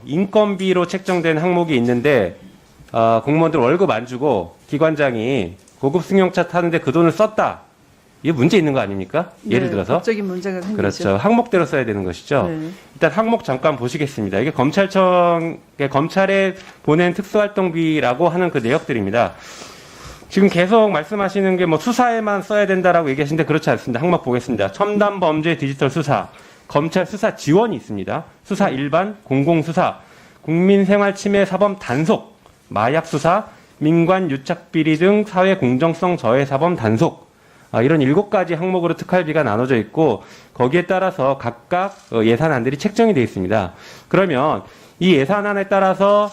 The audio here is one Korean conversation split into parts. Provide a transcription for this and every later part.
인건비로 책정된 항목이 있는데 공무원들 월급 안 주고 기관장이 고급 승용차 타는데 그 돈을 썼다. 이게 문제 있는 거 아닙니까? 예를 들어서. 법적인 문제가 생기죠. 그렇죠. 항목대로 써야 되는 것이죠. 네. 일단 항목 잠깐 보시겠습니다. 이게 검찰에 보낸 특수활동비라고 하는 그 내역들입니다. 지금 계속 말씀하시는 게 뭐 수사에만 써야 된다라고 얘기하시는데 그렇지 않습니다. 항목 보겠습니다. 첨단 범죄 디지털 수사, 검찰 수사 지원이 있습니다. 수사 일반, 공공수사, 국민생활침해 사범 단속, 마약 수사, 민관 유착 비리 등 사회 공정성 저해 사범 단속, 이런 7가지 항목으로 특활비가 나눠져 있고 거기에 따라서 각각 예산안들이 책정이 되어 있습니다. 그러면 이 예산안에 따라서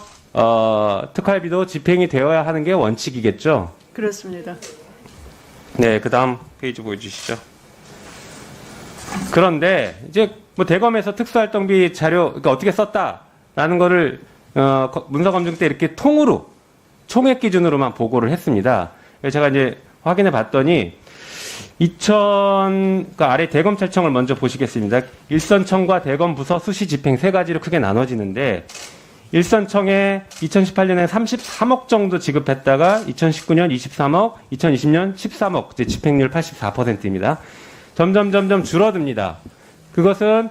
특활비도 집행이 되어야 하는 게 원칙이겠죠? 그렇습니다. 네, 그 다음 페이지 보여주시죠. 그런데 이제 뭐 대검에서 특수활동비 자료 그러니까 어떻게 썼다라는 거를 문서검증 때 이렇게 통으로 총액 기준으로만 보고를 했습니다. 그래서 제가 이제 확인해 봤더니 그러니까 아래 대검찰청을 먼저 보시겠습니다. 일선청과 대검부서 수시 집행 3가지로 크게 나눠지는데 일선청에 2018년에 33억 정도 지급했다가 2019년 23억, 2020년 13억, 이제 집행률 84%입니다. 점점 줄어듭니다. 그것은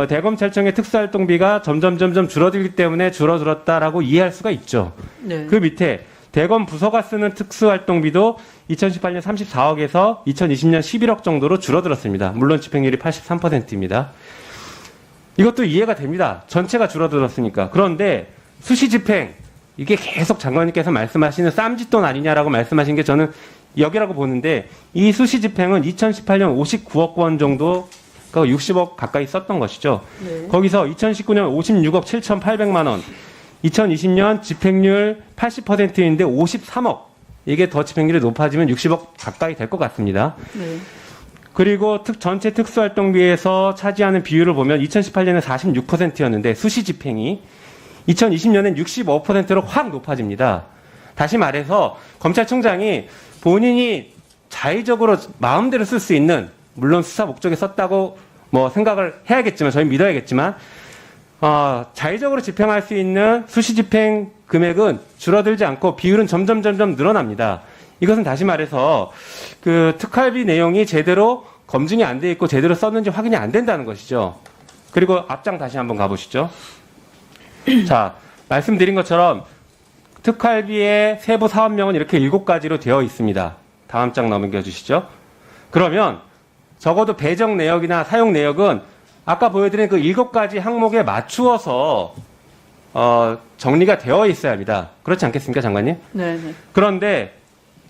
대검찰청의 특수활동비가 점점 줄어들기 때문에 줄어들었다라고 이해할 수가 있죠. 네. 그 밑에 대검 부서가 쓰는 특수활동비도 2018년 34억에서 2020년 11억 정도로 줄어들었습니다. 물론 집행률이 83%입니다. 이것도 이해가 됩니다. 전체가 줄어들었으니까. 그런데 수시집행, 이게 계속 장관님께서 말씀하시는 쌈짓돈 아니냐라고 말씀하신 게 저는 여기라고 보는데 이 수시집행은 2018년 59억 원 정도, 그러니까 60억 가까이 썼던 것이죠. 네. 거기서 2019년 56억 7,800만 원, 2020년 집행률 80%인데 53억. 이게 더 집행률이 높아지면 60억 가까이 될 것 같습니다. 네. 그리고 전체 특수활동비에서 차지하는 비율을 보면 2018년에 46%였는데 수시 집행이 2020년엔 65%로 확 높아집니다. 다시 말해서 검찰총장이 본인이 자의적으로 마음대로 쓸 수 있는, 물론 수사 목적에 썼다고 뭐 생각을 해야겠지만 저희 믿어야겠지만 자의적으로 집행할 수 있는 수시 집행 금액은 줄어들지 않고 비율은 점점 늘어납니다. 이것은 다시 말해서 그 특활비 내용이 제대로 검증이 안 돼 있고 제대로 썼는지 확인이 안 된다는 것이죠. 그리고 앞장 다시 한번 가보시죠. 자, 말씀드린 것처럼 특활비의 세부 사업명은 이렇게 7가지로 되어 있습니다. 다음 장 넘겨주시죠. 그러면 적어도 배정 내역이나 사용 내역은 아까 보여드린 그 7가지 항목에 맞추어서 정리가 되어 있어야 합니다. 그렇지 않겠습니까, 장관님? 네. 그런데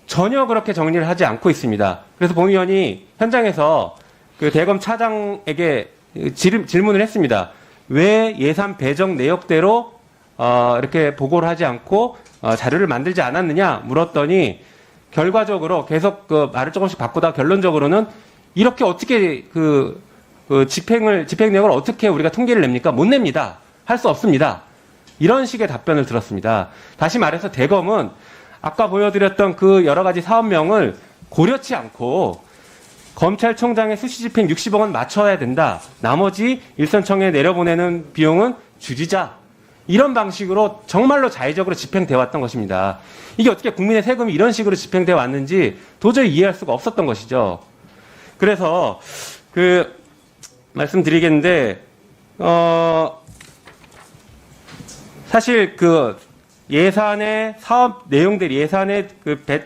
전혀 그렇게 정리를 하지 않고 있습니다. 그래서 본 의원이 현장에서 그 대검 차장에게 질문을 했습니다. 왜 예산 배정 내역대로 이렇게 보고를 하지 않고 자료를 만들지 않았느냐 물었더니 결과적으로 계속 그 말을 조금씩 바꾸다 결론적으로는 이렇게 어떻게 집행 내역을 어떻게 우리가 통계를 냅니까? 못 냅니다. 할 수 없습니다. 이런 식의 답변을 들었습니다. 다시 말해서 대검은 아까 보여드렸던 그 여러 가지 사업명을 고려치 않고 검찰총장의 수시집행 60억 원 맞춰야 된다. 나머지 일선청에 내려보내는 비용은 줄이자. 이런 방식으로 정말로 자의적으로 집행되어 왔던 것입니다. 이게 어떻게 국민의 세금이 이런 식으로 집행되어 왔는지 도저히 이해할 수가 없었던 것이죠. 그래서 말씀드리겠는데 사실 예산의 사업 내용들이 예산의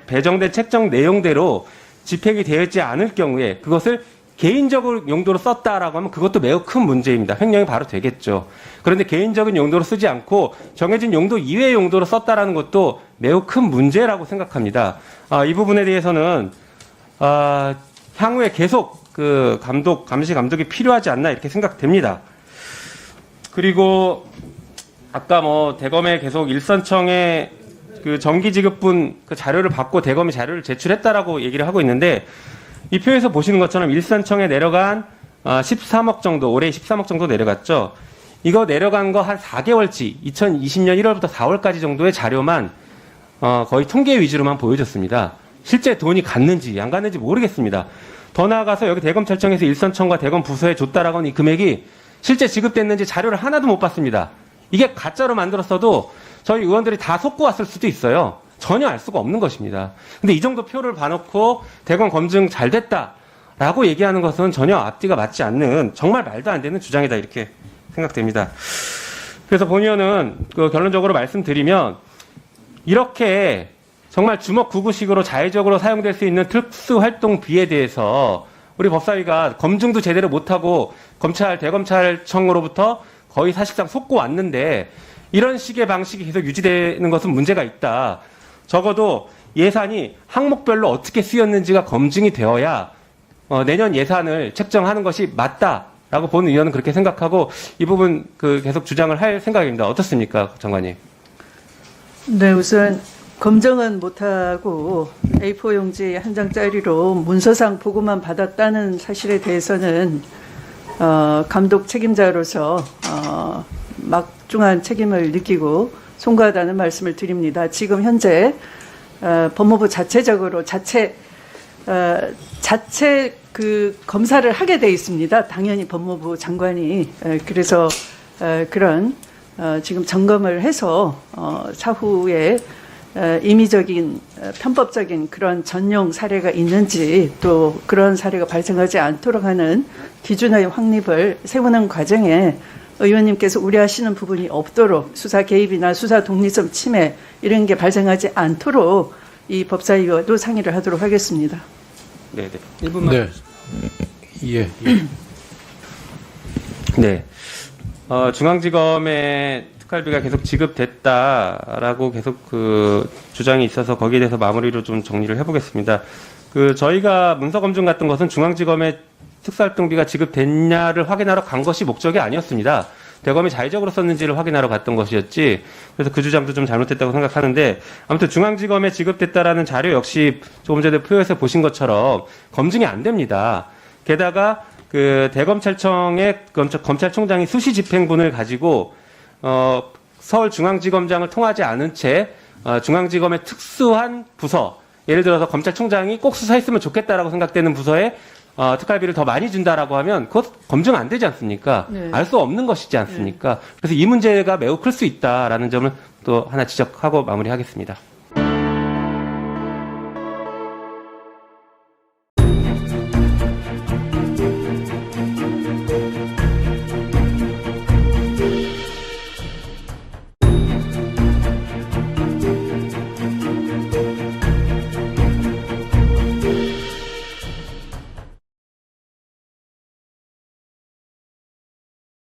배정된 책정 내용대로 집행이 되지 않을 경우에 그것을 개인적으로 용도로 썼다라고 하면 그것도 매우 큰 문제입니다. 횡령이 바로 되겠죠. 그런데 개인적인 용도로 쓰지 않고 정해진 용도 이외의 용도로 썼다라는 것도 매우 큰 문제라고 생각합니다. 이 부분에 대해서는 향후에 계속 감시 감독이 필요하지 않나 이렇게 생각됩니다. 그리고 아까 대검에 계속 일선청에 정기지급분 자료를 받고 대검이 자료를 제출했다라고 얘기를 하고 있는데 이 표에서 보시는 것처럼 일선청에 내려간 13억 정도, 올해 13억 정도 내려갔죠. 이거 내려간 거 한 4개월치, 2020년 1월부터 4월까지 정도의 자료만 거의 통계 위주로만 보여줬습니다. 실제 돈이 갔는지 안 갔는지 모르겠습니다. 더 나아가서 여기 대검찰청에서 일선청과 대검 부서에 줬다라고 하는 이 금액이 실제 지급됐는지 자료를 하나도 못 봤습니다. 이게 가짜로 만들었어도 저희 의원들이 다 속고 왔을 수도 있어요. 전혀 알 수가 없는 것입니다. 근데 이 정도 표를 봐놓고 대검 검증 잘 됐다라고 얘기하는 것은 전혀 앞뒤가 맞지 않는 정말 말도 안 되는 주장이다 이렇게 생각됩니다. 그래서 본 의원은 결론적으로 말씀드리면 이렇게 정말 주먹 구구식으로 자의적으로 사용될 수 있는 특수활동비에 대해서 우리 법사위가 검증도 제대로 못하고 대검찰청으로부터 거의 사실상 속고 왔는데 이런 식의 방식이 계속 유지되는 것은 문제가 있다. 적어도 예산이 항목별로 어떻게 쓰였는지가 검증이 되어야 내년 예산을 책정하는 것이 맞다라고 보는 의원은 그렇게 생각하고 이 부분 계속 주장을 할 생각입니다. 어떻습니까, 장관님? 네, 우선 검증은 못하고 A4 용지 한 장짜리로 문서상 보고만 받았다는 사실에 대해서는 감독 책임자로서 막중한 책임을 느끼고 송구하다는 말씀을 드립니다. 지금 현재 법무부 자체적으로 자체 검사를 하게 돼 있습니다. 당연히 법무부 장관이 그래서 그런 지금 점검을 해서 사후에 임의적인 편법적인 그런 전용 사례가 있는지 또 그런 사례가 발생하지 않도록 하는 기준의 확립을 세우는 과정에 의원님께서 우려하시는 부분이 없도록 수사 개입이나 수사 독립성 침해 이런 게 발생하지 않도록 이 법사위와도 상의를 하도록 하겠습니다. 네, 1분만. 네. 예. 네. 중앙지검에 특활비가 계속 지급됐다라고 계속 주장이 있어서 거기에 대해서 마무리로 좀 정리를 해보겠습니다. 저희가 문서 검증 같은 것은 중앙지검에 특수활동비가 지급됐냐를 확인하러 간 것이 목적이 아니었습니다. 대검이 자의적으로 썼는지를 확인하러 갔던 것이었지. 그래서 그 주장도 좀 잘못됐다고 생각하는데 아무튼 중앙지검에 지급됐다라는 자료 역시 조금 전에 표에서 보신 것처럼 검증이 안 됩니다. 게다가 대검찰청의 검찰총장이 수시 집행분을 가지고 서울중앙지검장을 통하지 않은 채 중앙지검의 특수한 부서, 예를 들어서 검찰총장이 꼭 수사했으면 좋겠다라고 생각되는 부서에 특활비를 더 많이 준다라고 하면 그것 검증 안 되지 않습니까? 네. 알 수 없는 것이지 않습니까? 그래서 이 문제가 매우 클 수 있다라는 점을 또 하나 지적하고 마무리하겠습니다.